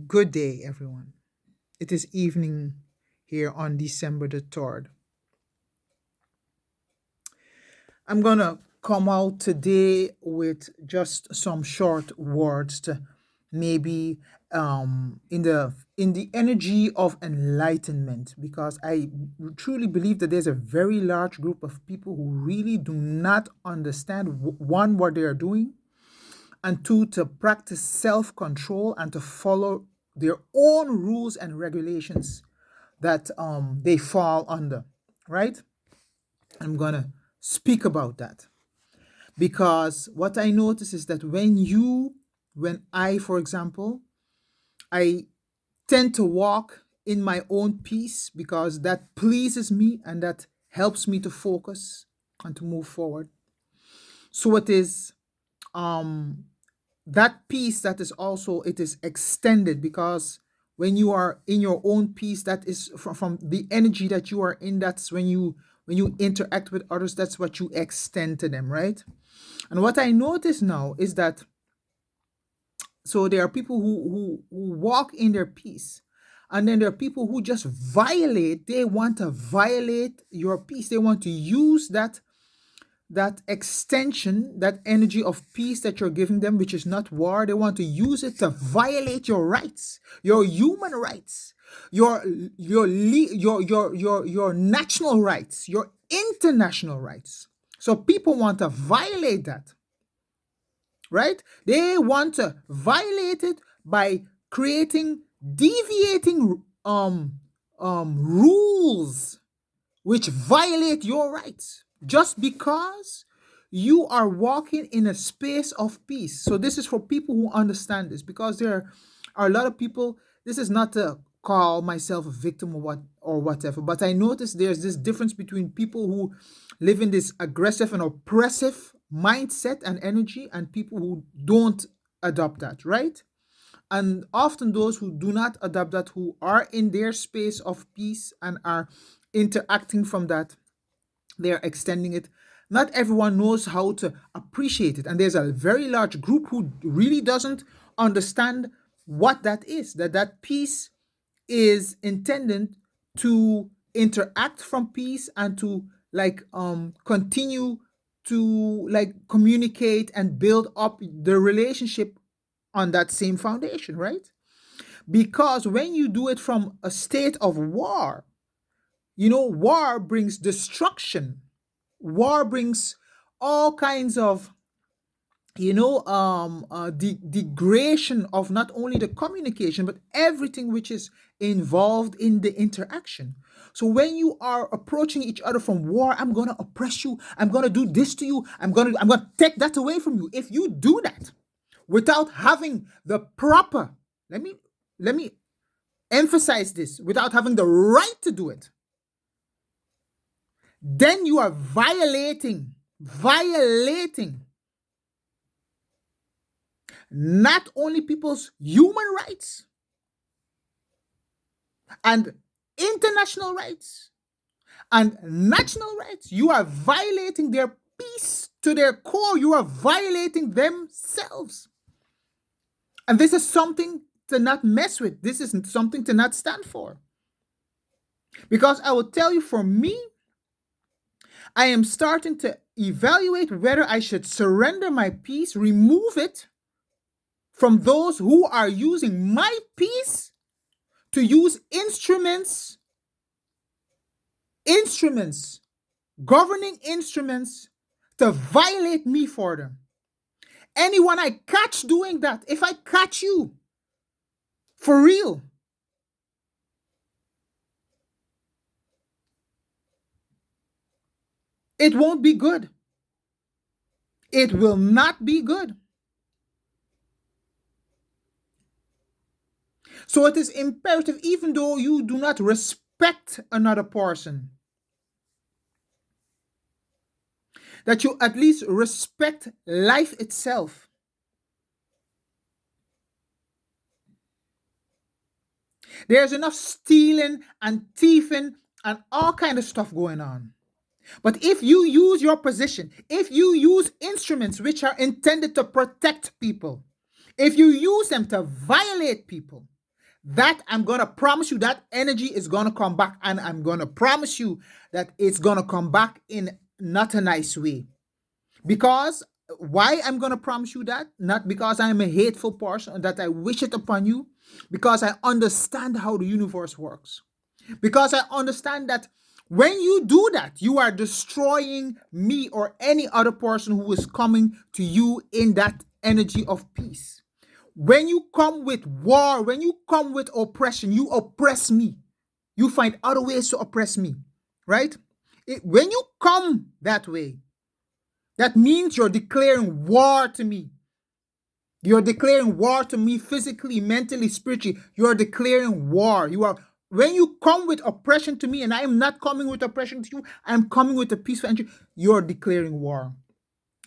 Good day, everyone. It is evening here on December the 3rd. I'm going to come out today with just some short words to maybe in the energy of enlightenment, because I truly believe that there's a very large group of people who really do not understand one, what they are doing, and two, to practice self-control and to follow their own rules and regulations that they fall under, right? I'm gonna speak about that because what I notice is that when I, for example, I tend to walk in my own peace because that pleases me and that helps me to focus and to move forward. So it is um that peace that is also it is extended, because when you are in your own peace, that is from the energy that you are in, that's when you interact with others, that's what you extend to them, right? And what I notice now is that, so there are people who walk in their peace, and then there are people who just violate, they want to violate your peace, they want to use that extension, that energy of peace that you're giving them, which is not war. They want to use it to violate your rights, your human rights, your national rights, your international rights. So people want to violate that, right? They want to violate it by creating deviating rules which violate your rights just because you are walking in a space of peace. So this is for people who understand this, because there are a lot of people. This is not to call myself a victim or whatever, but I notice there's this difference between people who live in this aggressive and oppressive mindset and energy and people who don't adopt that, right? And often those who do not adopt that, who are in their space of peace and are interacting from that, they're extending it. Not everyone knows how to appreciate it. And there's a very large group who really doesn't understand what that is, that peace is intended to interact from peace and to continue to communicate and build up the relationship on that same foundation, right? Because when you do it from a state of war, war brings destruction. War brings all kinds of degradation of not only the communication but everything which is involved in the interaction. So when you are approaching each other from war, I'm going to oppress you, I'm going to do this to you, I'm going to take that away from you. If you do that without having the proper, let me emphasize this, without having the right to do it, then you are violating not only people's human rights and international rights and national rights. You are violating their peace to their core. You are violating themselves. And this is something to not mess with. This is something to not stand for. Because I will tell you, for me, I am starting to evaluate whether I should surrender my peace, remove it from those who are using my peace to use instruments, governing instruments, to violate me for them. Anyone I catch doing that, if I catch you, for real, it won't be good. It will not be good. So it is imperative, even though you do not respect another person, that you at least respect life itself. There's enough stealing and thieving and all kind of stuff going on. But if you use your position, if you use instruments which are intended to protect people, if you use them to violate people, that I'm going to promise you that energy is going to come back, and I'm going to promise you that it's going to come back in not a nice way. Because why I'm going to promise you that? Not because I'm a hateful person that I wish it upon you, because I understand how the universe works. Because I understand that when you do that, you are destroying me or any other person who is coming to you in that energy of peace. When you come with war, when you come with oppression, you oppress me. You find other ways to oppress me, right? When you come that way, that means you're declaring war to me. You're declaring war to me physically, mentally, spiritually. You're declaring war. You are when you come with oppression to me, and I am not coming with oppression to you, I'm coming with a peaceful energy, you're declaring war.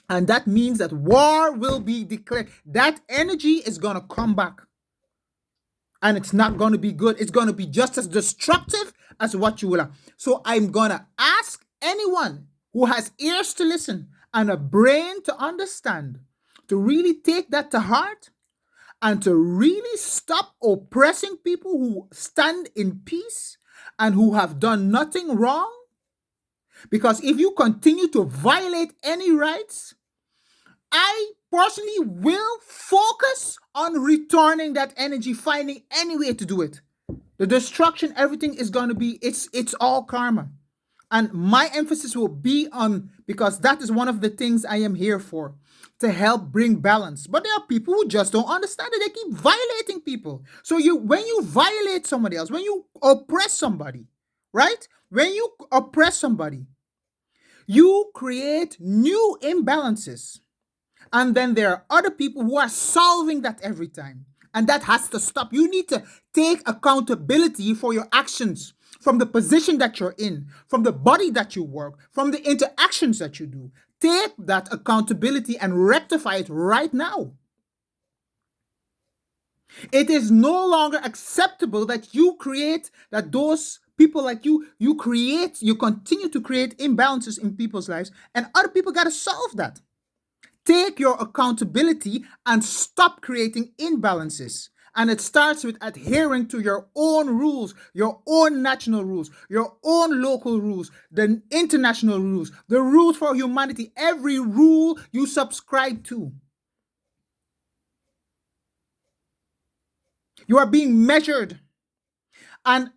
And that means that war will be declared. That energy is going to come back. And it's not going to be good. It's going to be just as destructive as what you will have. So I'm going to ask anyone who has ears to listen and a brain to understand to really take that to heart and to really stop oppressing people who stand in peace and who have done nothing wrong. Because if you continue to violate any rights, I personally will focus on returning that energy, finding any way to do it. The destruction, everything is going to be, it's all karma. And my emphasis will be on, because that is one of the things I am here for, to help bring balance. But there are people who just don't understand it. They keep violating people. So when you violate somebody else, when you oppress somebody, right? When you oppress somebody, you create new imbalances. And then there are other people who are solving that every time. And that has to stop. You need to take accountability for your actions from the position that you're in, from the body that you work, from the interactions that you do. Take that accountability and rectify it right now. It is no longer acceptable that you create, that those people like you continue to create imbalances in people's lives, and other people got to solve that. Take your accountability and stop creating imbalances. And it starts with adhering to your own rules, your own national rules, your own local rules, the international rules, the rules for humanity, every rule you subscribe to. You are being measured. And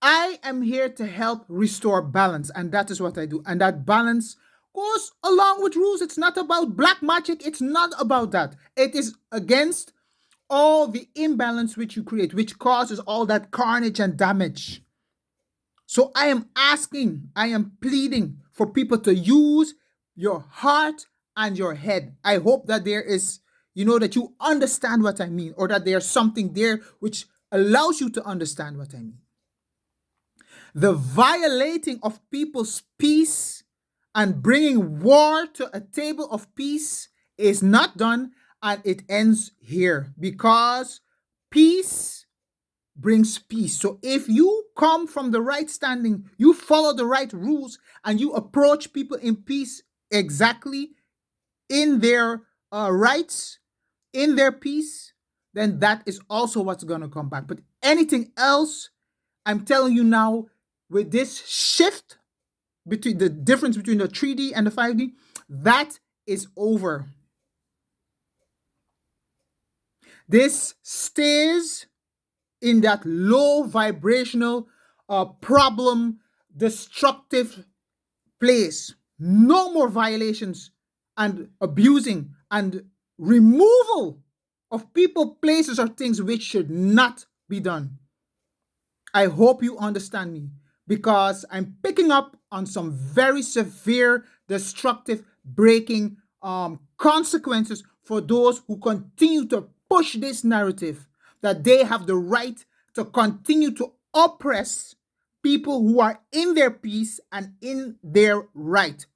I am here to help restore balance. And that is what I do. And that balance goes along with rules. It's not about black magic. It's not about that. It is against all the imbalance which you create, which causes all that carnage and damage. So I am pleading for people to use your heart and your head. I hope that there is, that you understand what I mean, or that there's something there which allows you to understand what I mean. The violating of people's peace and bringing war to a table of peace is not done, and it ends here, because peace brings peace. So if you come from the right standing, you follow the right rules, and you approach people in peace, exactly in their rights, in their peace, then that is also what's going to come back. But anything else, I'm telling you now, with this shift between the difference between the 3D and the 5D, that is over. This stays in that low vibrational, problem, destructive place. No more violations and abusing and removal of people, places, or things which should not be done. I hope you understand me, because I'm picking up on some very severe, destructive, breaking consequences for those who continue to push this narrative that they have the right to continue to oppress people who are in their peace and in their right.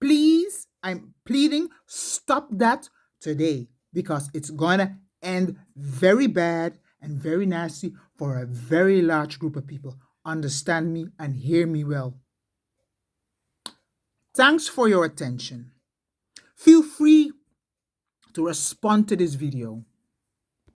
Please, I'm pleading, stop that today, because it's going to end very bad and very nasty for a very large group of people. Understand me and hear me well. Thanks for your attention. Feel free to respond to this video.